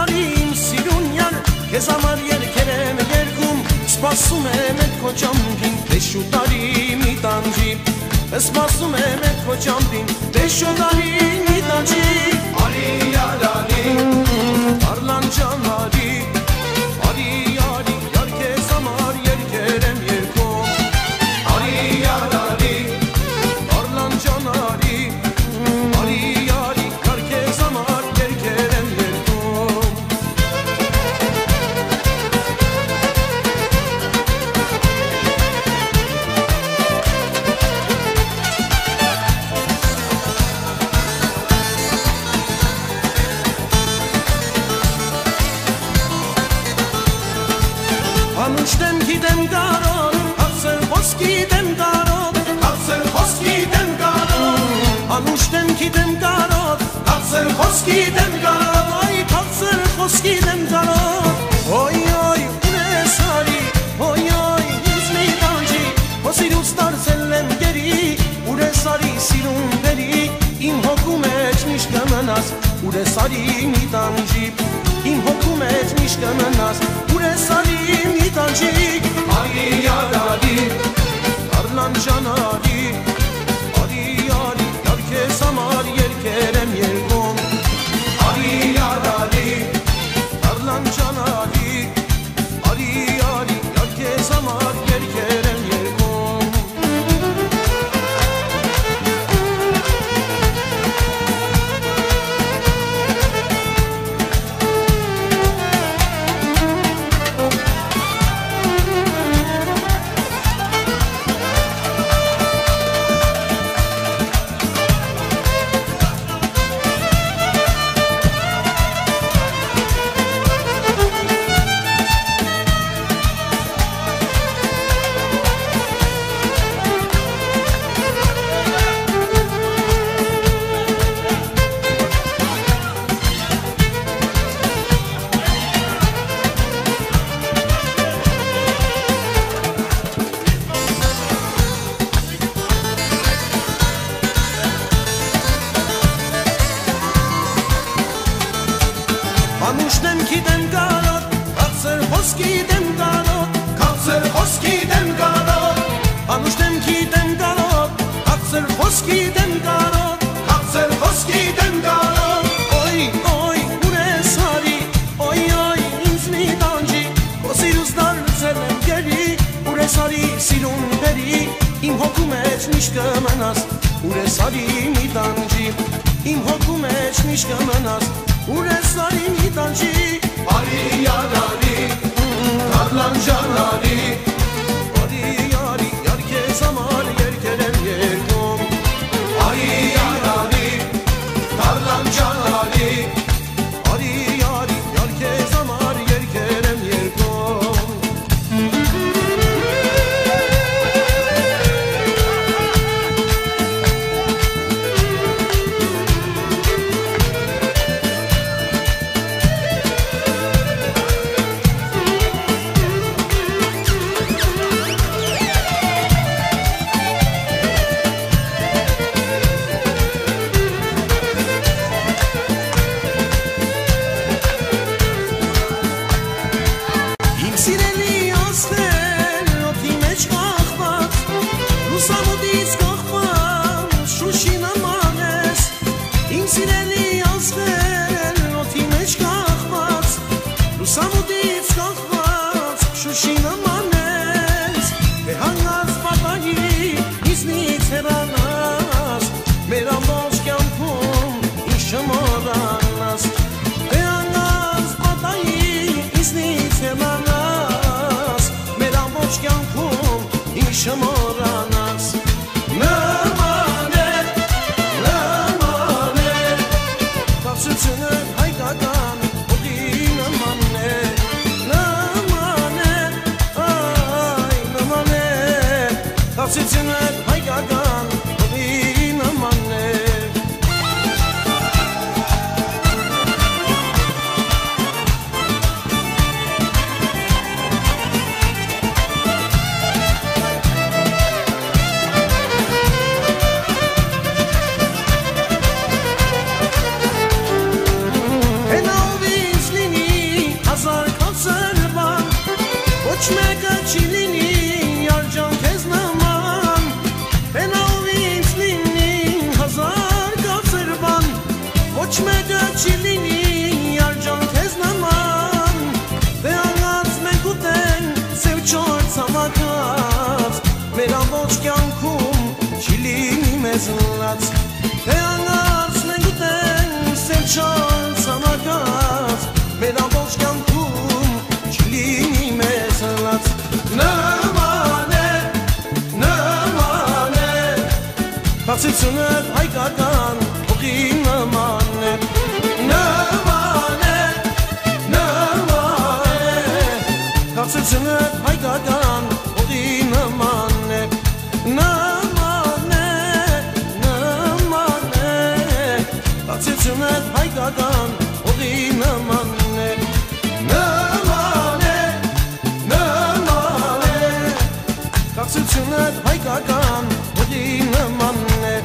արի իմ սիրունյար, քեզ համար երգեր եմ երգում, սպասում եմ այդ քո ճամփին, դե շուտ արի մի տանջի, սպասում եմ այդ քո ճամփին, դե շուտ արի մի տանջի, արի յարանի, Արլան ջան արի, արի արի, յար քեզ համար երգեր եմ երգում, արի յարանի, Արլան ջան արի, արի արի, յար քեզ համար երգեր եմ երգում։ Անուշտեմ գիտեմ կարոտ, հացել ոսկի դեմ կարոտ, հացել ոսկի դեմ կարոտ, անուշտեմ գիտեմ կարոտ, հացել ոսկի դեմ կարոտ, այ հացել ոսկի դեմ կարոտ, ոյ ոյ ունես արի, ոյ ոյ ինձ մի տանջի, հո սիրուց դարձել եմ գերի, ուրես արի սիրուն բերի, իմ հոգու մեջ միշտ կմնաս, ուրես արի մի տանջի, իմ հոգու մեջ միշտ կմնաս, ուրես արի մի տանջի, արի յարանի, Արլան ջան արի, արի արի, յար քեզ համար երգեր եմ երգում, արի յարանի, Արլան ջան արի, արի արի, յար քեզ համար երգեր եմ երգում։ Անուշտեմ գիտեմ կարոտ, հացել ոսկի դեմ կարոտ, հացել ոսկի դեմ կարոտ, անուշտեմ գիտեմ կարոտ, հացել ոսկի դեմ կարոտ, հացել ոսկի դեմ կարոտ, ոյ ոյ ունես արի, ոյ ոյ ինձ մի տանջի, հո սիրուց դարձել եմ գերի, ուրես արի սիրուն բերի, իմ հոգու մեջ միշտ կմնաս, ուրես արի մի տանջի, իմ հոգու մեջ միշտ կմնաս, ուրես արի մի տանջի, արի յարանի, Արլան ջան արի, արի արի, յար քեզ համար երգեր եմ երգում, արի յարանի, Արլան ջան արի, արի արի, յար քեզ համար երգեր եմ երգում։ Շմորանաս նմաներ, նմաներ, կապսությունը հայկական հոգի նմաներ, նմաներ, այ նմաներ, կապսությունը հայկական հոգի նմաներ։ չար սանագած մեր ամբողջ կյանքում չլինի մեզ հլած նման է բացությունը հայկական հողի նման է բացությունը հայկական հողի նման է բացությունը հայկական հողի նման է բացությունը հայկական հողի նման է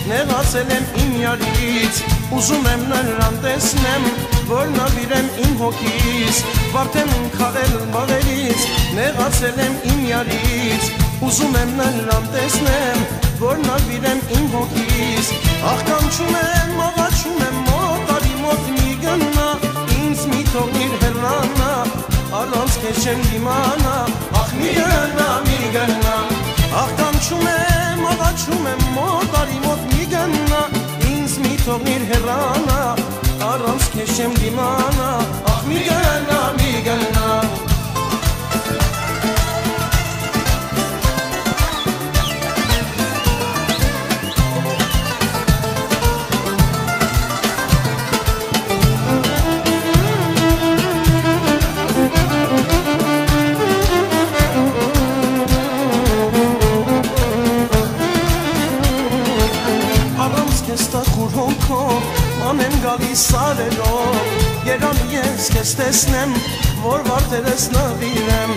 Նեղացել եմ իմ յարից, ուզում եմ նրան տեսնեմ, որ նավիրեմ իմ հոգից, վարդ եմ քաղել բաղերից, նեղացել եմ իմ յարից, ուզում եմ նրան տեսնեմ, որ նավիրեմ իմ հոգից, աղկանչում եմ, աղաչում եմ, մոտարի մոտ մի գնա, ինձ մի թողնիր հեռանա, առանց քեզ չեմ դիմանա, ախ մի գնա, աղկանչում եմ, աղաչում եմ, մոտարի մոտ մի գնա, ինձ մի թողնիր հեռանա, առանց քեզ չեմ դիմանա, ախ մի գնա Անեմ գալիս սարերով, երան ես քեզ տեսնեմ, որ վարդերս նվիրեմ,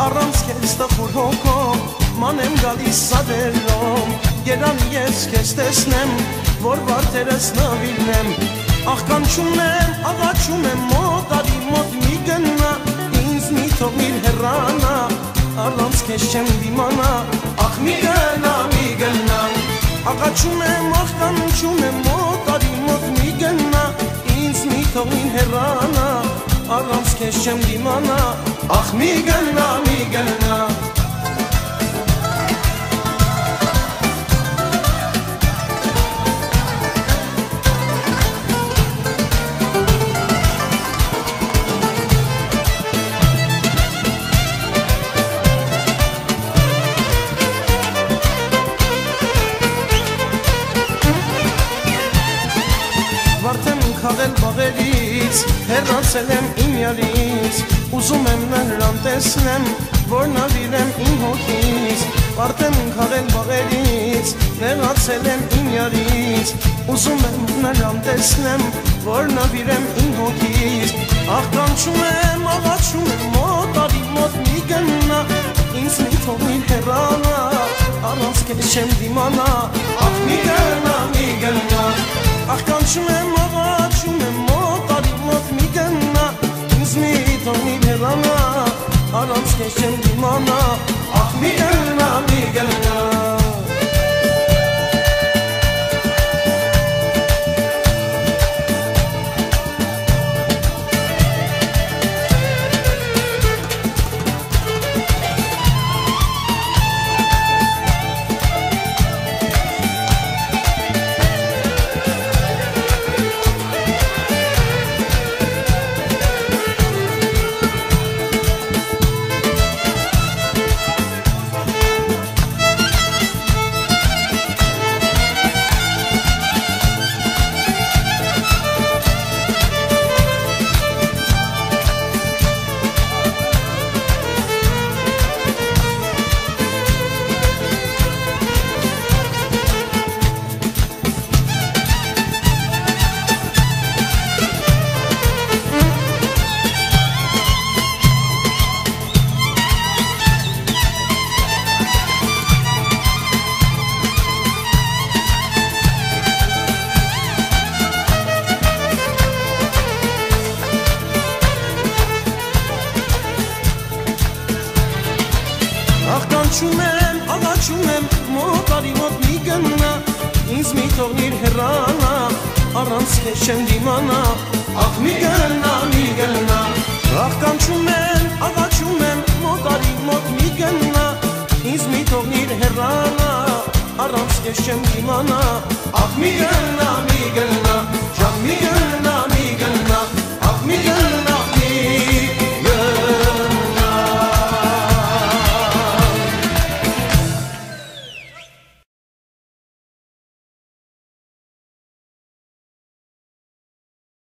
առանց քեզ տխուր հոգով, մանեմ գալիս սարերով, երան ես քեզ տեսնեմ, որ վարդերս նվիրեմ, աղկանչում եմ, աղաչում եմ, մոտարի մոտ մի գնա, ինձ մի թողնիր հեռանա, առանց քեզ չեմ դիմանա, ախ մի գնա, աղաչում եմ, աղկանչում եմ, մոտարի մոտ մի գնա, ինձ մի թողնին հեռանա, առանց քեզ չեմ դիմանա, ախ մի գնա Քաղել բաղերից, հեռացել եմ իմ յարից, ուզում եմ նրան տեսնեմ, որ նավիրեմ իմ հոգից, վարդ եմ քաղել բաղերից, նեղացել եմ իմ յարից, ուզում եմ նրան տեսնեմ, որ նավիրեմ իմ հոգից, աղկանչում եմ, աղաչում եմ, մոտարի մոտ մի գնա, ինձ մի թողնիր հեռանա, առանց քեզ չեմ դիմանա, ախ մի գնա, աղկանչում եմ, աղաչում եմ, մոտարի մոտ մի գնա, ինձ մի թողնիր հեռանա, առանց քեզ չեմ դիմանա, ախ մի գնա առանց քեզ չեմ դիմանա ախ մի գնա ախ կանչում եմ աղաչում եմ մոտարի մոտ մի գնա ինձ մի թողնիր հեռանա առանց քեզ չեմ դիմանա ախ մի գնա